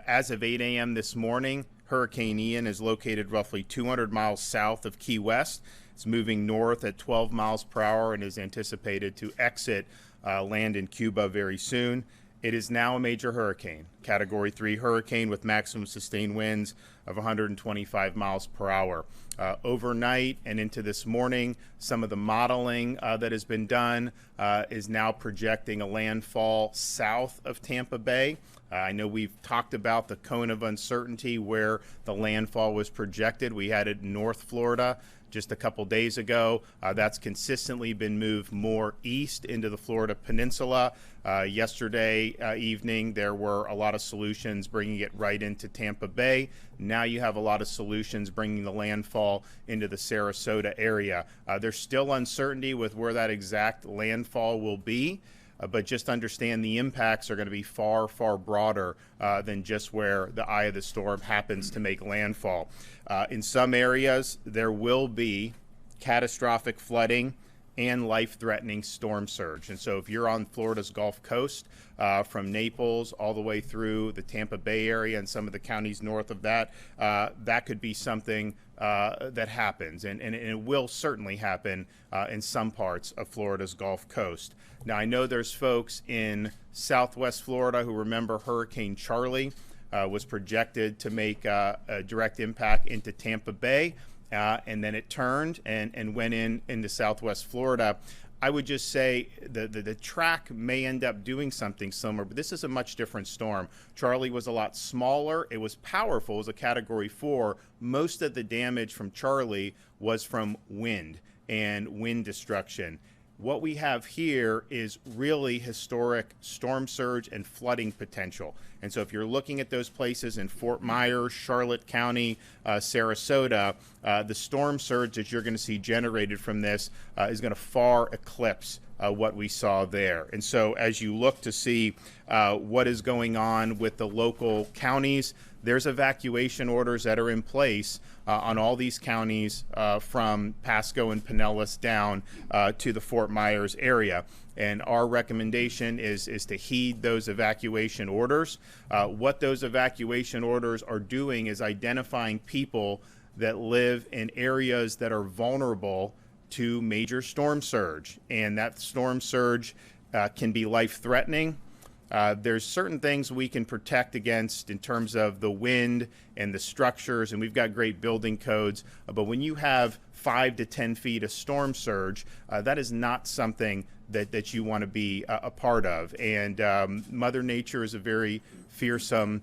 As of 8 a.m. this morning, Hurricane Ian is located roughly 200 miles south of Key West. It's moving north at 12 miles per hour and is anticipated to exit land in Cuba very soon. It is now a major hurricane, Category 3 hurricane with maximum sustained winds of 125 miles per hour. Overnight and into this morning, some of the modeling that has been done is now projecting a landfall south of Tampa Bay. I know we've talked about the cone of uncertainty where the landfall was projected. We had it in North Florida just a couple days ago. That's consistently been moved more east into the Florida Peninsula. Yesterday evening, there were a lot of solutions bringing it right into Tampa Bay. Now you have a lot of solutions bringing the landfall into the Sarasota area. There's still uncertainty with where that exact landfall will be. But just understand the impacts are going to be far, far broader than just where the eye of the storm happens to make landfall. In some areas, there will be catastrophic flooding and life-threatening storm surge. And so if you're on Florida's Gulf Coast, from Naples all the way through the Tampa Bay area and some of the counties north of that, that could be something that happens, and it will certainly happen in some parts of Florida's Gulf Coast. Now, I know there's folks in Southwest Florida who remember Hurricane Charlie was projected to make a direct impact into Tampa Bay, and then it turned and went into Southwest Florida. I would just say the track may end up doing something similar, but this is a much different storm. Charlie was a lot smaller. It was powerful. It was a Category 4. Most of the damage from Charlie was from wind and wind destruction. What we have here is really historic storm surge and flooding potential. And so if you're looking at those places in Fort Myers, Charlotte County, Sarasota, the storm surge that you're going to see generated from this is going to far eclipse what we saw there. And so as you look to see what is going on with the local counties, there's evacuation orders that are in place on all these counties from Pasco and Pinellas down to the Fort Myers area. And our recommendation is to heed those evacuation orders. What those evacuation orders are doing is identifying people that live in areas that are vulnerable to major storm surge. And that storm surge can be life-threatening. There's certain things we can protect against in terms of the wind and the structures, and we've got great building codes. But when you have 5 to 10 feet of storm surge, that is not something that you want to be a part of. And Mother Nature is a very fearsome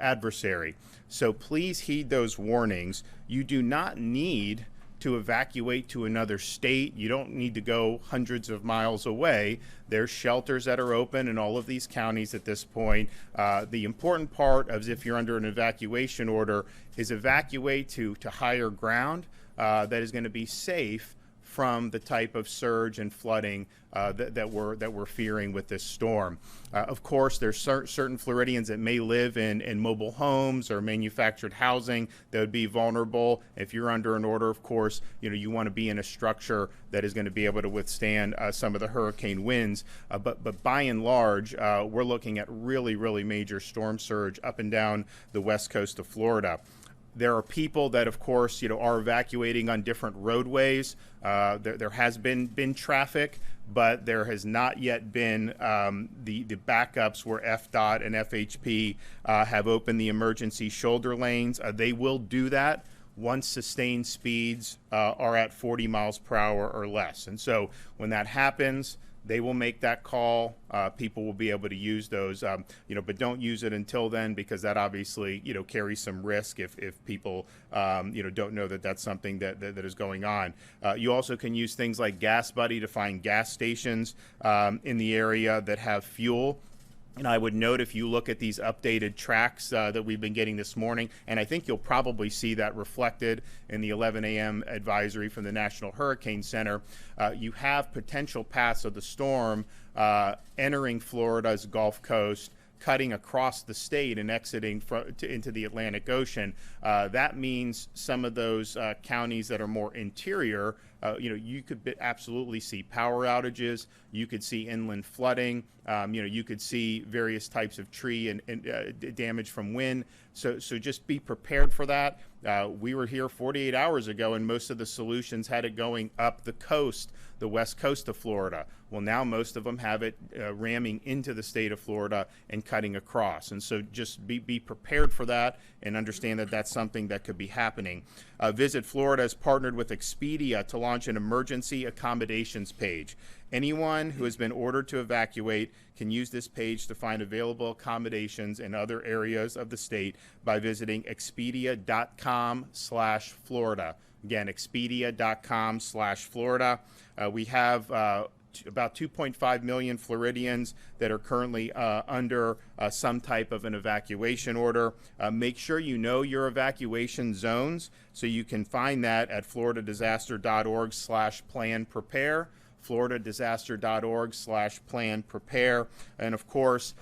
adversary. So please heed those warnings. You do not need to evacuate to another state. You don't need to go hundreds of miles away. There's shelters that are open in all of these counties at this point. The important part of if you're under an evacuation order is evacuate to higher ground that is going to be safe from the type of surge and flooding that we're fearing with this storm. Of course, there's certain Floridians that may live in mobile homes or manufactured housing that would be vulnerable. If you're under an order, of course, you want to be in a structure that is going to be able to withstand some of the hurricane winds. But by and large, we're looking at really, really major storm surge up and down the west coast of Florida. There are people that, of course, are evacuating on different roadways. There has been traffic, but there has not yet been the backups where FDOT and FHP have opened the emergency shoulder lanes. They will do that once sustained speeds are at 40 miles per hour or less. And so when that happens, they will make that call. People will be able to use those, but don't use it until then, because that obviously, carries some risk if people, don't know that that's something that is going on. You also can use things like Gas Buddy to find gas stations in the area that have fuel. And I would note, if you look at these updated tracks that we've been getting this morning, and I think you'll probably see that reflected in the 11 a.m. advisory from the National Hurricane Center, you have potential paths of the storm entering Florida's Gulf Coast, cutting across the state and exiting into the Atlantic Ocean. That means some of those counties that are more interior you could absolutely see power outages. You could see inland flooding. You could see various types of tree and damage from wind. So just be prepared for that. We were here 48 hours ago, and most of the solutions had it going up the coast, the west coast of Florida. Well, now most of them have it ramming into the state of Florida and cutting across. And so just be prepared for that and understand that that's something that could be happening. Visit Florida has partnered with Expedia to launch an emergency accommodations page. Anyone who has been ordered to evacuate can use this page to find available accommodations in other areas of the state by visiting expedia.com/Florida. Again, expedia.com/Florida. We have about 2.5 million Floridians that are currently under some type of an evacuation order. Make sure you know your evacuation zones, so you can find that at floridadisaster.org/plan-prepare. floridadisaster.org/plan-prepare. And of course,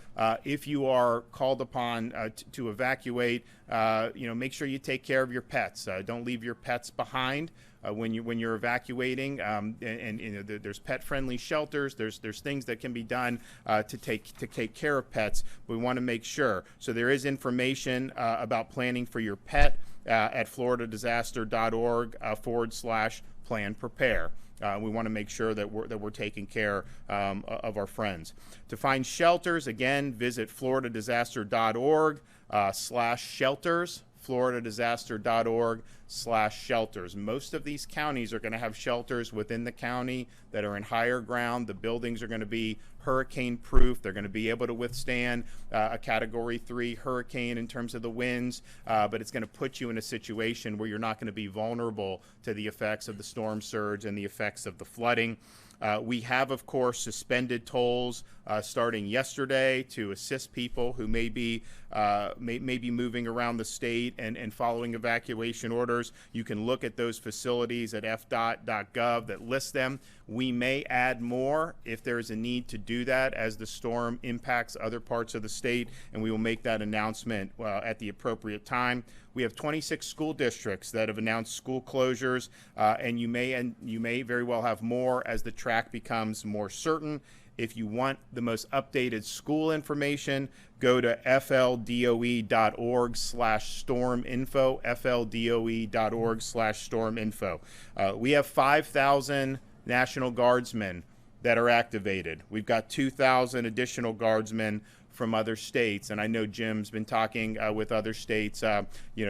if you are called upon to evacuate, make sure you take care of your pets. Don't leave your pets behind when you're evacuating. There's pet-friendly shelters. There's things that can be done to take care of pets. We want to make sure. So there is information about planning for your pet at floridadisaster.org/plan-prepare. We want to make sure that we're taking care of our friends. To find shelters, again, visit floridadisaster.org/shelters. floridadisaster.org/shelters. Most of these counties are going to have shelters within the county that are in higher ground. The buildings are going to be hurricane proof. They're going to be able to withstand a Category 3 hurricane in terms of the winds, but it's going to put you in a situation where you're not going to be vulnerable to the effects of the storm surge and the effects of the flooding. We have, of course, suspended tolls starting yesterday to assist people who may be moving around the state and following evacuation orders. You can look at those facilities at fdot.gov that list them. We may add more if there is a need to do that as the storm impacts other parts of the state, and we will make that announcement at the appropriate time. We have 26 school districts that have announced school closures, and you may very well have more as the track becomes more certain. If you want the most updated school information, go to fldoe.org/storminfo, fldoe.org/storminfo. We have 5,000 National Guardsmen that are activated. We've got 2,000 additional Guardsmen from other states, and I know Jim's been talking with other states, to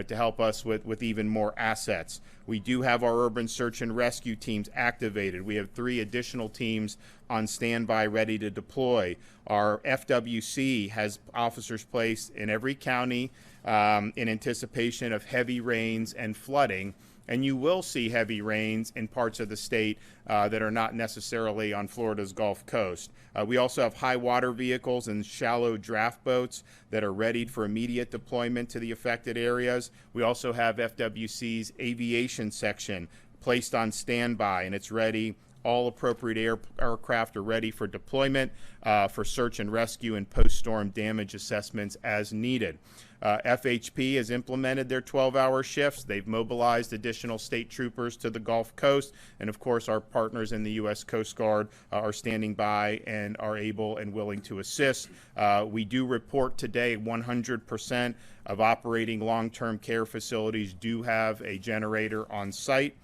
help us with even more assets. We do have our urban search and rescue teams activated. We have 3 additional teams on standby ready to deploy. Our FWC has officers placed in every county in anticipation of heavy rains and flooding. And you will see heavy rains in parts of the state that are not necessarily on Florida's Gulf Coast. We also have high water vehicles and shallow draft boats that are ready for immediate deployment to the affected areas. We also have FWC's aviation section placed on standby, and it's ready. All appropriate aircraft are ready for deployment for search and rescue and post-storm damage assessments as needed. FHP has implemented their 12-hour shifts. They've mobilized additional state troopers to the Gulf Coast. And, of course, our partners in the U.S. Coast Guard are standing by and are able and willing to assist. We do report today 100% of operating long-term care facilities do have a generator on site.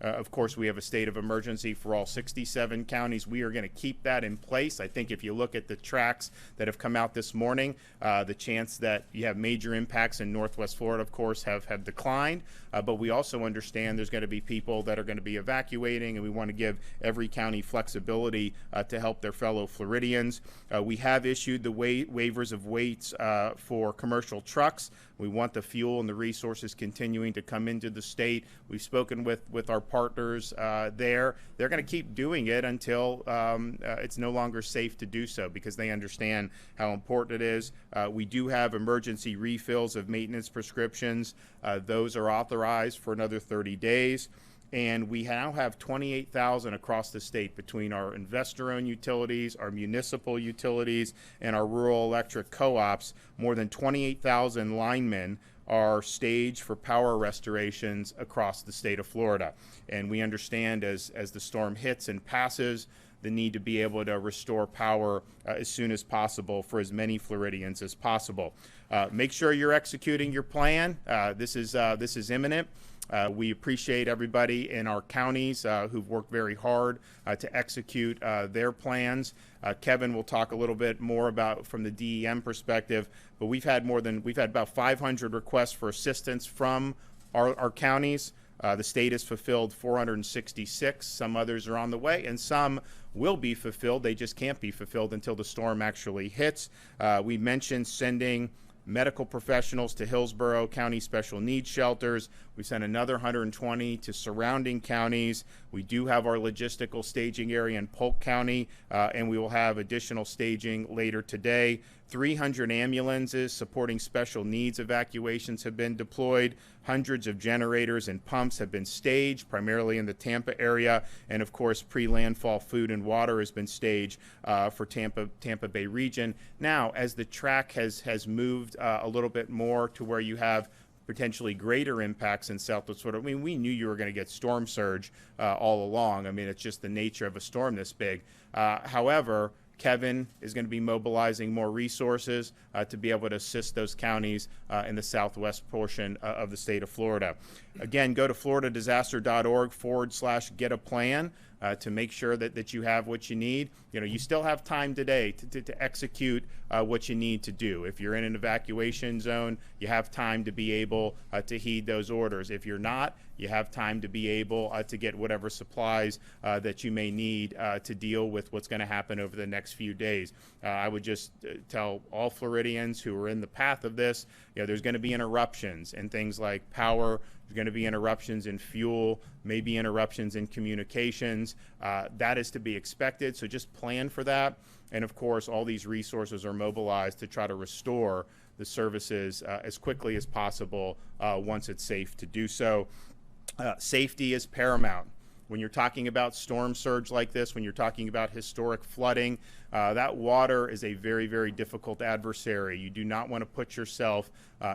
Of course, we have a state of emergency for all 67 counties. We are going to keep that in place. I think if you look at the tracks that have come out this morning, the chance that you have major impacts in Northwest Florida, of course, have declined. But we also understand there's going to be people that are going to be evacuating, and we want to give every county flexibility to help their fellow Floridians. We have issued the waivers of weights for commercial trucks. We want the fuel and the resources continuing to come into the state. We've spoken with our partners there. They're going to keep doing it until it's no longer safe to do so, because they understand how important it is. We do have emergency refills of maintenance prescriptions. Those are authorized for another 30 days. And we now have 28,000 across the state between our investor-owned utilities, our municipal utilities, and our rural electric co-ops. More than 28,000 linemen are staged for power restorations across the state of Florida. And we understand as the storm hits and passes, the need to be able to restore power as soon as possible for as many Floridians as possible. Make sure you're executing your plan. This is imminent. We appreciate everybody in our counties who've worked very hard to execute their plans. Kevin will talk a little bit more about from the DEM perspective, but we've had about 500 requests for assistance from our counties. The state has fulfilled 466. Some others are on the way, and some will be fulfilled. They just can't be fulfilled until the storm actually hits. We mentioned sending medical professionals to Hillsborough County Special Needs Shelters. We sent another 120 to surrounding counties. We do have our logistical staging area in Polk County, and we will have additional staging later today. 300 ambulances supporting special needs evacuations have been deployed. Hundreds of generators and pumps have been staged, primarily in the Tampa area. And of course, pre-landfall food and water has been staged for Tampa Bay region. Now, as the track has moved a little bit more to where you have potentially greater impacts in Southwest Florida. I mean, we knew you were going to get storm surge all along. I mean, it's just the nature of a storm this big. However, Kevin is going to be mobilizing more resources to be able to assist those counties in the southwest portion of the state of Florida. Again, go to floridadisaster.org/get-a-plan to make sure that you have what you need. You know, you still have time today to execute what you need to do. If you're in an evacuation zone, you have time to be able to heed those orders. If you're not, you have time to be able to get whatever supplies that you may need to deal with what's going to happen over the next few days. I would just tell all Floridians who are in the path of this, you know, there's going to be interruptions in things like power. There's going to be interruptions in fuel, maybe interruptions in communications. That is to be expected, so just plan for that. And of course, all these resources are mobilized to try to restore the services as quickly as possible once it's safe to do so. Safety is paramount. When you're talking about storm surge like this, when you're talking about historic flooding, that water is a very, very difficult adversary. You do not want to put yourself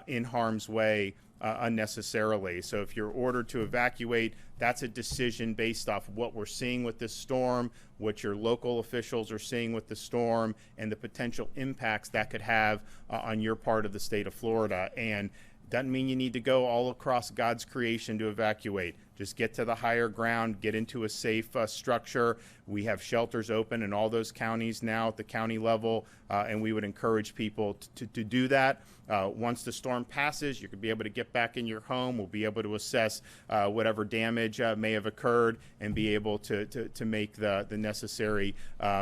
in harm's way unnecessarily. So if you're ordered to evacuate, that's a decision based off what we're seeing with this storm, what your local officials are seeing with the storm, and the potential impacts that could have on your part of the state of Florida. And doesn't mean you need to go all across God's creation to evacuate. Just get to the higher ground, get into a safe structure. We have shelters open in all those counties now at the county level, and we would encourage people to do that. Once the storm passes, you could be able to get back in your home. We'll be able to assess whatever damage may have occurred and be able to make the necessary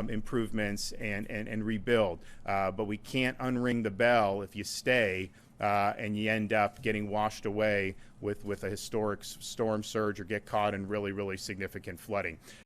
improvements and rebuild. But we can't unring the bell if you stay and you end up getting washed away with a historic storm surge or get caught in really, really significant flooding.